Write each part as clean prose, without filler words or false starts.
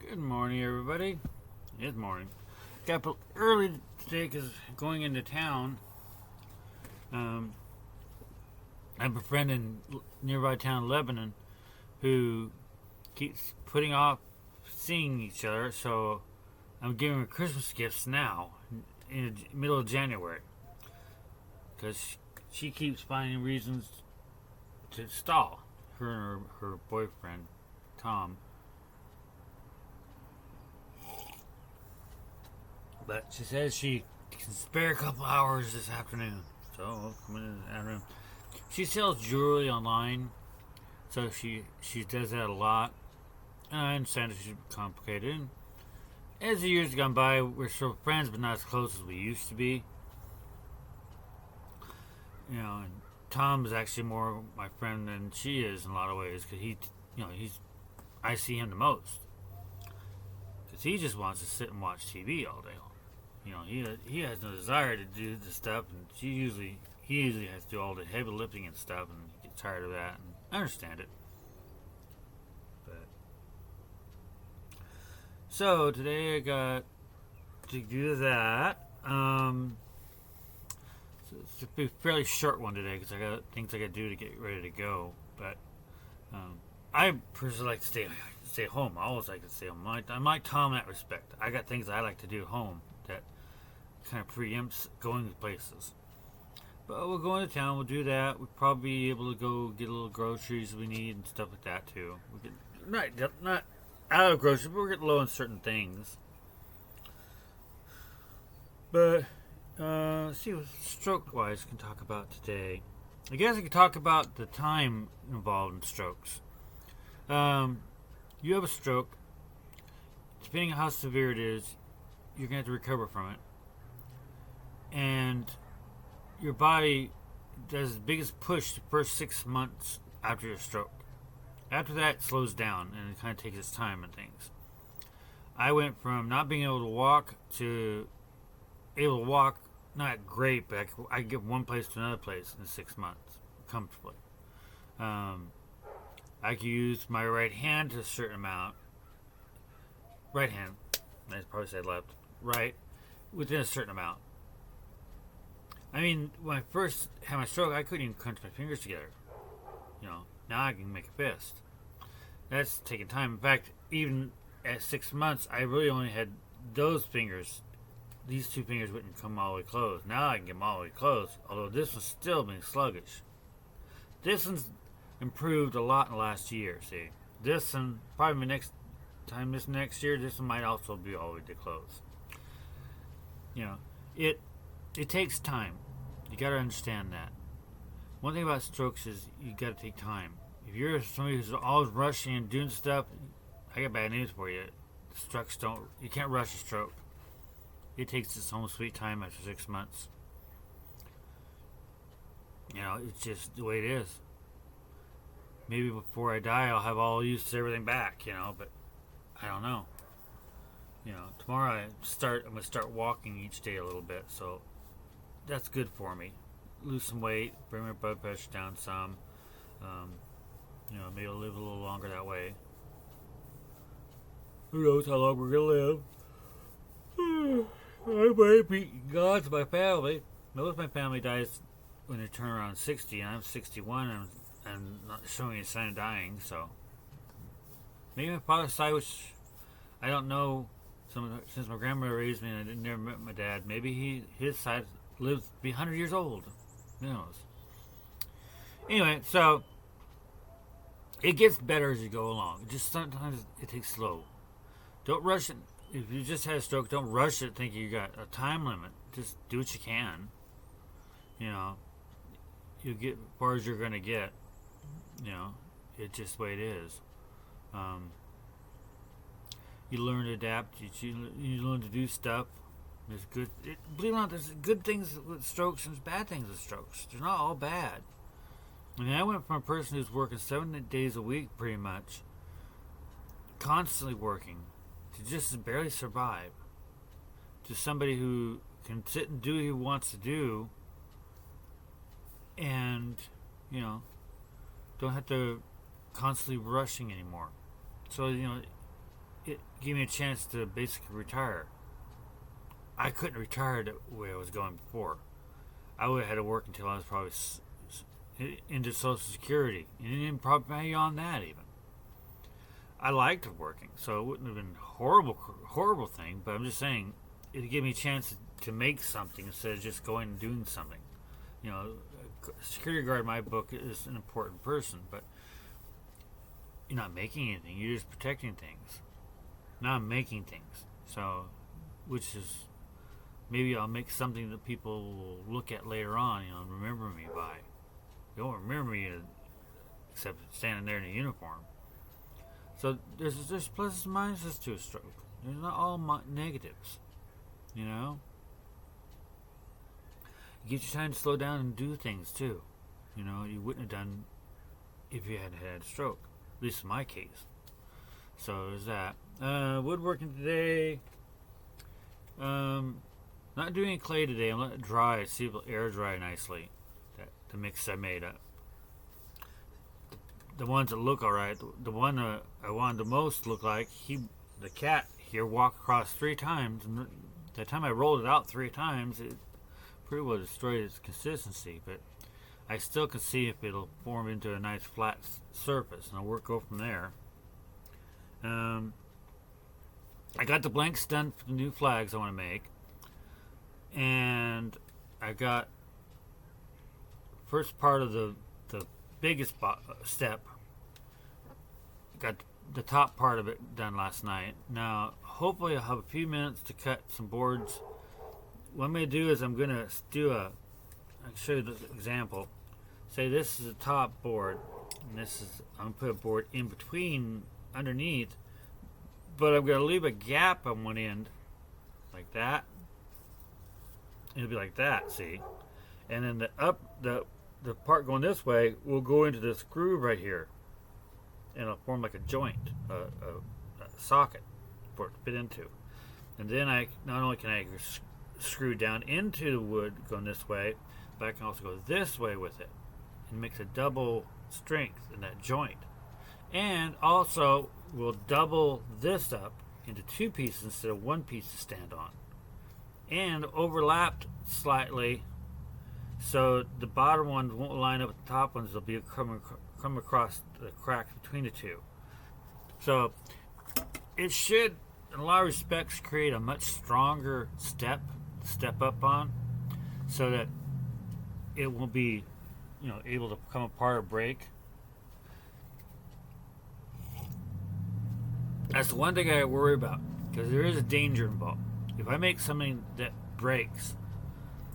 Good morning, everybody. It's morning. Got up early today because going into town. Um, I have a friend in nearby town, Lebanon, who keeps putting off seeing each other. So I'm giving her Christmas gifts now, in the middle of January, because she keeps finding reasons to stall. Her and her boyfriend, Tom. But she says she can spare a couple hours this afternoon. So I'll come in this afternoon. She sells jewelry online, so she does that a lot. And I understand she's complicated. And as the years gone by, we're still friends, but not as close as we used to be. And Tom is actually more my friend than she is in a lot of ways, because I see him the most. Because he just wants to sit and watch TV all day long. He has no desire to do the stuff, and he usually has to do all the heavy lifting and stuff, and he gets tired of that. And I understand it. But so today I got to do that. So it's a fairly short one today because I got things I got to do to get ready to go. But I personally like to stay home. I always like to stay home. I'm like Tom in that respect. I got things I like to do at home that kind of preempts going places. But we'll go into town. We'll do that. We'll probably be able to go get a little groceries we need and stuff like that too. We get not out of groceries, but we're getting low on certain things. But let's see what stroke wise can talk about today. I guess I could talk about the time involved in strokes. You have a stroke. Depending on how severe it is, you're going to have to recover from it. And your body does the biggest push the first 6 months after your stroke. After that, it slows down and it kind of takes its time and things. I went from not being able to walk to able to walk, not great, but I could get one place to another place in 6 months comfortably. I could use my right hand to a certain amount. Right hand, I probably said left. Right, within a certain amount. I mean, when I first had my stroke, I couldn't even crunch my fingers together. Now I can make a fist. That's taking time. In fact, even at 6 months, I really only had those fingers. These two fingers wouldn't come all the way closed. Now I can get them all the way closed, although this was still being sluggish. This one's improved a lot in the last year, see. This one, probably next year, this one might also be all the way to close. It takes time. You got to understand that. One thing about strokes is you got to take time. If you're somebody who's always rushing and doing stuff, I got bad news for you. Strokes you can't rush a stroke. It takes its own sweet time after 6 months. It's just the way it is. Maybe before I die, I'll have all used everything back, but I don't know. Tomorrow I'm going to start walking each day a little bit, so that's good for me. Lose some weight, bring my blood pressure down some. Maybe I'll live a little longer that way. Who knows how long we're going to live? I might be gone to my family. Most of my family dies when they turn around 60, and I'm 61, and I'm not showing any sign of dying, so. Maybe my father's side, which I don't know, since my grandmother raised me and I never met my dad, maybe his side lives to be 100 years old. Who knows? Anyway, so it gets better as you go along. Just sometimes it takes slow. Don't rush it. If you just had a stroke, don't rush it thinking you got a time limit. Just do what you can. You'll get as far as you're going to get. It's just the way it is. You learn to adapt. You learn to do stuff. There's good. Believe it or not, there's good things with strokes and bad things with strokes. They're not all bad. I went from a person who's working 7 days a week, pretty much, constantly working, to just barely survive, to somebody who can sit and do what he wants to do, and don't have to constantly rushing anymore. So it gave me a chance to basically retire. I couldn't retire the way I was going before. I would have had to work until I was probably into Social Security, and even probably beyond that even. I liked working, so it wouldn't have been a horrible thing. But I'm just saying, it gave me a chance to make something instead of just going and doing something. You know, a security guard in my book is an important person, but you're not making anything. You're just protecting things. Now I'm making things. So, which is maybe I'll make something that people will look at later on, you know, and remember me by. They won't remember me except standing there in a uniform. So there's pluses and minuses to a stroke. There's not all negatives, you know. It gives you time to slow down and do things too. You know, you wouldn't have done if you hadn't had a stroke. At least in my case. So there's that. Woodworking today. Not doing clay today. I'm letting it dry. See if it'll air dry nicely. The mix I made up. The ones that look alright. The one I wanted the most look like the cat here walked across 3 times. And the time I rolled it out 3 times, it pretty well destroyed its consistency. But I still can see if it'll form into a nice flat surface, and I'll go from there. I got the blanks done for the new flags I want to make, and I got first part of the biggest step. Got the top part of it done last night. Now, hopefully, I'll have a few minutes to cut some boards. What I'm going to do is I'm going to do I'll show you this example. Say this is the top board, and I'm going to put a board in between, underneath, but I'm going to leave a gap on one end, like that. It'll be like that, see? And then the part going this way will go into this groove right here, and it'll form like a joint, a socket for it to fit into. And then not only can I screw down into the wood going this way, but I can also go this way with it and makes a double strength in that joint. And also we'll double this up into 2 pieces instead of 1 piece to stand on, and overlapped slightly so the bottom ones won't line up with the top ones. They'll be come across the cracks between the 2. So it should in a lot of respects create a much stronger step up on, so that it won't be, you know, able to come apart or break. That's the one thing I worry about, because there is a danger involved. If I make something that breaks,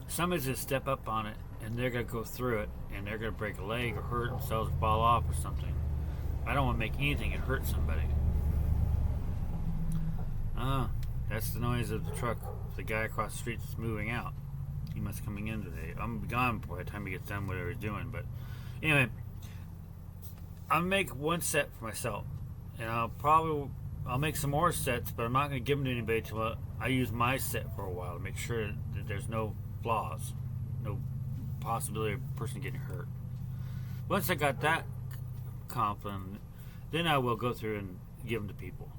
somebody's going to step up on it, and they're going to go through it, and they're going to break a leg or hurt themselves, fall off or something. I don't want to make anything that hurt somebody. That's the noise of the truck. The guy across the street is moving out. He must be coming in today. I'm gone by the time he gets done whatever he's doing. But anyway, I'll make 1 set for myself, and I'll make some more sets, but I'm not going to give them to anybody until I use my set for a while to make sure that there's no flaws, no possibility of a person getting hurt. Once I got that confident, then I will go through and give them to people.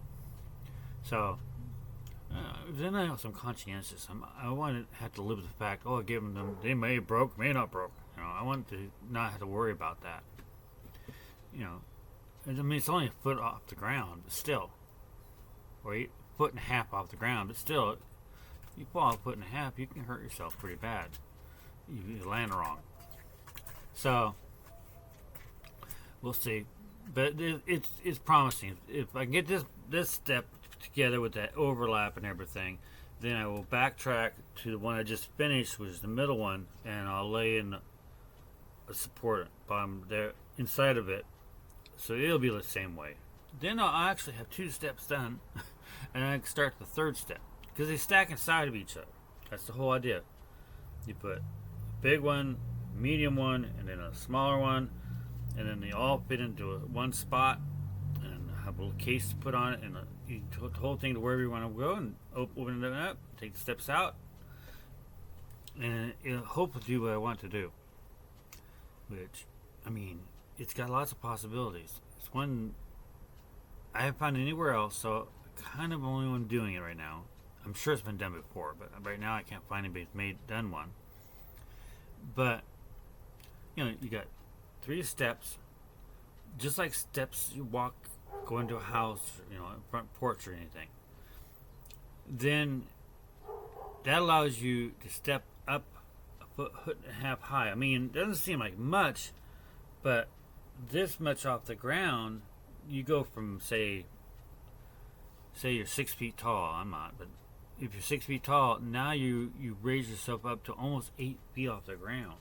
So then I am conscientious. I want to have to live with the fact, I gave them, they may have broke, may not broke. You know, I want to not have to worry about that. You know, I mean, it's only a foot off the ground, but still, or a foot and a half off the ground, but still, if you fall a foot and a half, you can hurt yourself pretty bad. You land wrong. So we'll see, but it's promising. If I can get this step together with that overlap and everything, then I will backtrack to the one I just finished, which is the middle one, and I'll lay in a support bottom there inside of it, so it'll be the same way. Then I'll actually have 2 steps done, and I can start the 3rd step, because they stack inside of each other. That's the whole idea. You put a big one, medium one, and then a smaller one, and then they all fit into one spot, and have a little case to put on it, and you put the whole thing to wherever you want to go, and open it up, take the steps out, and it'll hopefully do what I want to do. Which, I mean, it's got lots of possibilities. It's one I haven't found anywhere else, so kind of the only one doing it right now. I'm sure it's been done before, but right now I can't find anybody's done one. But you got 3 steps, just like steps you walk, go into a house, a front porch or anything. Then that allows you to step up a foot and a half high. I mean, it doesn't seem like much, but this much off the ground, you go from say you're 6 feet tall. I'm not, but if you're 6 feet tall, now you raise yourself up to almost 8 feet off the ground.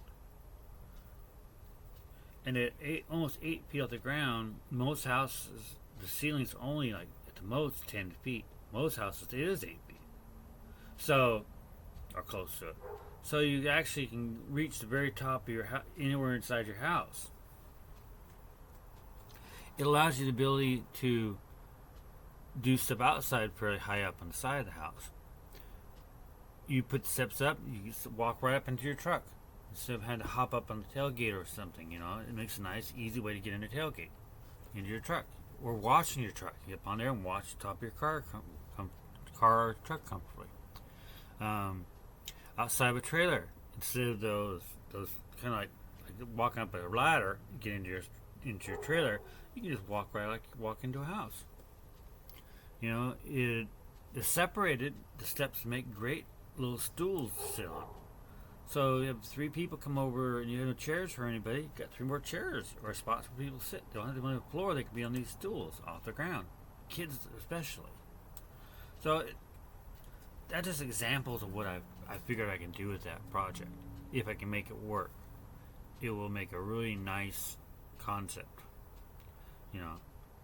And at almost 8 feet off the ground, most houses, the ceiling's only like at the most 10 feet. Most houses, it is 8 feet. So, or close to it. So you actually can reach the very top of your house, anywhere inside your house. It allows you the ability to do stuff outside fairly high up on the side of the house. You put the steps up, you walk right up into your truck. Instead of having to hop up on the tailgate or something, it makes a nice, easy way to get in the tailgate, into your truck. Or washing your truck. You get up on there and wash the top of your car or truck comfortably. Outside of a trailer, instead of those kind of like walking up a ladder, get into your trailer, you can just walk right like you walk into a house. It's separated. The steps make great little stools to sit on. So you have 3 people come over and you have no chairs for anybody. You got 3 more chairs or spots for people to sit. They don't have to be on the floor. They can be on these stools off the ground. Kids especially. So that's just examples of what I figured I can do with that project. If I can make it work, it will make a really nice concept.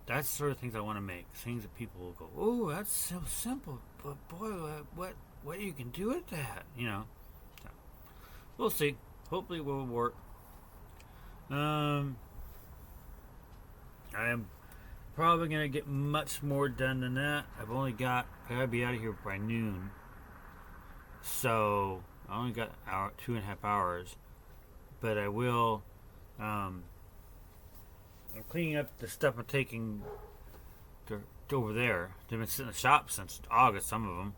That's the sort of things I want to make. Things that people will go, oh, that's so simple, but boy, what you can do with that, So, we'll see. Hopefully it will work. I am probably going to get much more done than that. I gotta be out of here by noon. So, I only got 2.5 hours. But I will, I'm cleaning up the stuff I'm taking to over there. They've been sitting in the shop since August, some of them.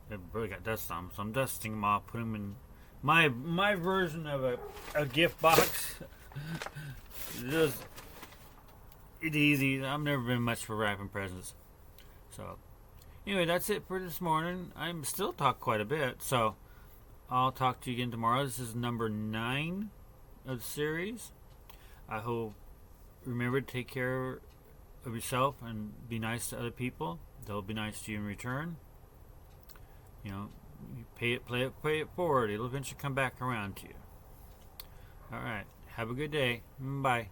They've really got dust on them. So I'm dusting them off, putting them in my version of a gift box. It's easy. I've never been much for wrapping presents. So, anyway, that's it for this morning. I'm still talk quite a bit, so I'll talk to you again tomorrow. This is number 9 of the series. I hope remember to take care of yourself and be nice to other people. They'll be nice to you in return. You pay it forward. It'll eventually come back around to you. All right. Have a good day. Bye.